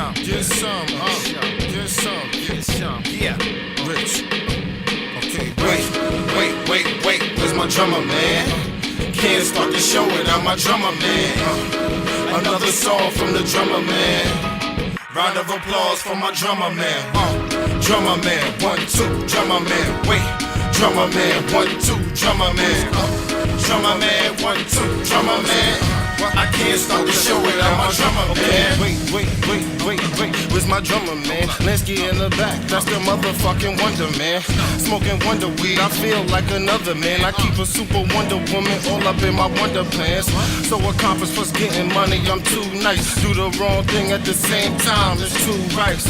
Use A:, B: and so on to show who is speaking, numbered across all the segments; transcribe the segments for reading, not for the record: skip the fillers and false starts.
A: some, get some, get some, get some. Yeah, Rich. Okay,
B: Wait, where's my drummer, man? Can't start the show without my drummer, man. Another song from the drummer, man. Round of applause for my drummer, man. Drummer man, 1, 2, drummer man. Wait, drummer man, 1, 2, drummer man. Drummer man, 1, 2, drummer man. I can't start the show without my drummer, man.
A: Wait, where's my drummer, man? Lansky in the back, that's the motherfucking Wonder Man. Smoking Wonder weed, I feel like another man. I keep a super Wonder Woman all up in my Wonder plans. So accomplished plus getting money, I'm too nice. Do the wrong thing at the same time, it's too right.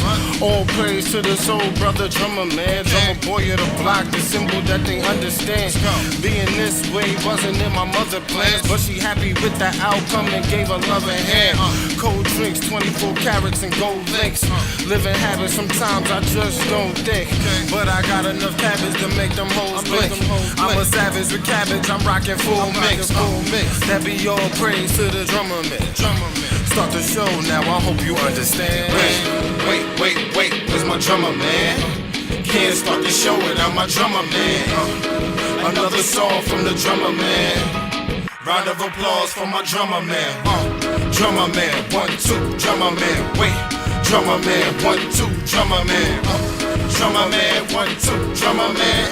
A: All praise to the soul brother drummer, man. Drummer boy of the block, the symbol that they understand. Being this way wasn't in my mother plans, but she happy with the outcome and gave a loving hand. Cold drinks, 24 carats and gold links. Living habits, sometimes I just don't think. But I got enough cabbage to make them hoes blink. I'm a savage with cabbage, I'm rocking full mix. That be all praise to the drummer man. Start the show now, I hope you understand.
B: Wait, where's my drummer, man? Can't start the show without my drummer, man. Another song from the drummer, man. Round of applause for my drummer, man. Drummer man, 1, 2, drummer man. Wait, drummer man, 1, 2, drummer man. Drummer man, 1, 2, drummer man.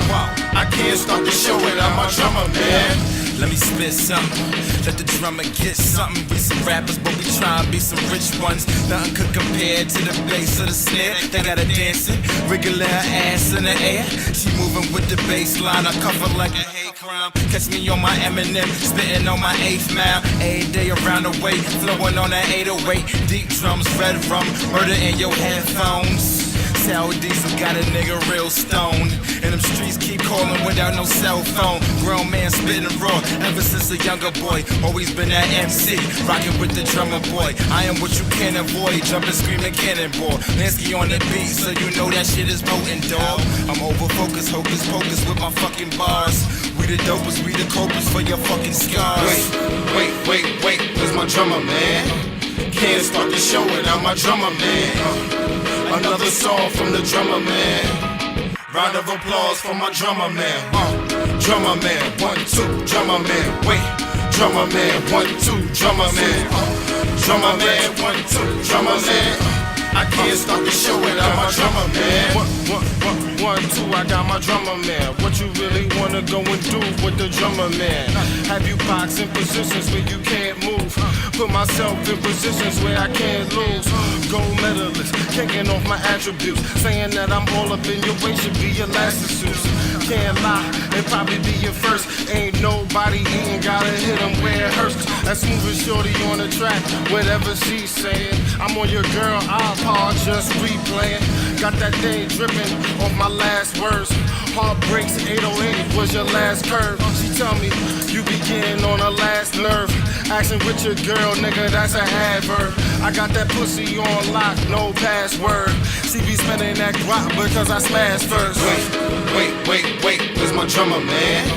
B: I can't start the show without my drummer, man.
C: Let me spit something, let the drummer get something. We some rappers, but we try and be some rich ones. Nothing could compare to the bass of the snare. They got her dancing, wriggling her ass in the air. She moving with the bass line, I cuff her like a hate crime. Catch me on my Eminem, spitting on my 8th mile. Every day around the way, flowing on that 808. Deep drums, red rum, murder in your headphones. Sour diesel got a nigga real stoned. And them streets keep calling without no cell phone. Grown man spitting raw ever since a younger boy. Always been that MC, rocking with the drummer boy. I am what you can't avoid, jumping, screaming cannonball. Lansky on the beat, so you know that shit is potent, dog. I'm over focused, hocus pocus with my fucking bars. We the dopest, we the copers for your fucking scars.
B: Wait, where's my drummer, man? Can't start the show without my drummer, man. Another song from the drummer, man. Round of applause for my drummer, man. Drummer man, 1, 2, drummer man. Wait, drummer man, 1, 2, drummer man. Drummer man, 1, 2, drummer man. I can't start the show without my drummer, man.
A: 1, 2, I got my drummer man. What you really wanna go and do with the drummer man? Have you boxed in positions where you can't move? Put myself in positions where I can't lose. Gold medalist, kicking off my attributes. Saying that I'm all up in your way should be your last excuse. Can't lie, it probably be your first. Ain't nobody eating, gotta hit them where it hurts. That smooth as shorty on the track, whatever she's saying. I'm on your girl iPod, just replaying. Got that thing dripping off my last words. Heartbreaks 808 was your last curve. She tell me you begin on her last nerve. Asking with your girl, nigga, that's a adverb. I got that pussy on lock, no password. She be spending that guap because I smashed first.
B: Wait, where's my drummer, man?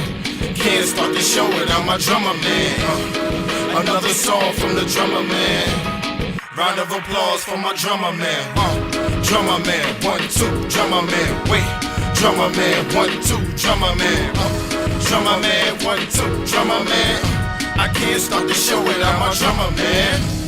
B: Can't start the show without my drummer, man. Another song from the drummer, man. Round of applause for my drummer, man. Drummer man, 1, 2, drummer man. Wait, drummer man, 1, 2, drummer man. Drummer man, 1, 2, drummer man. I can't start the show without my drummer, man.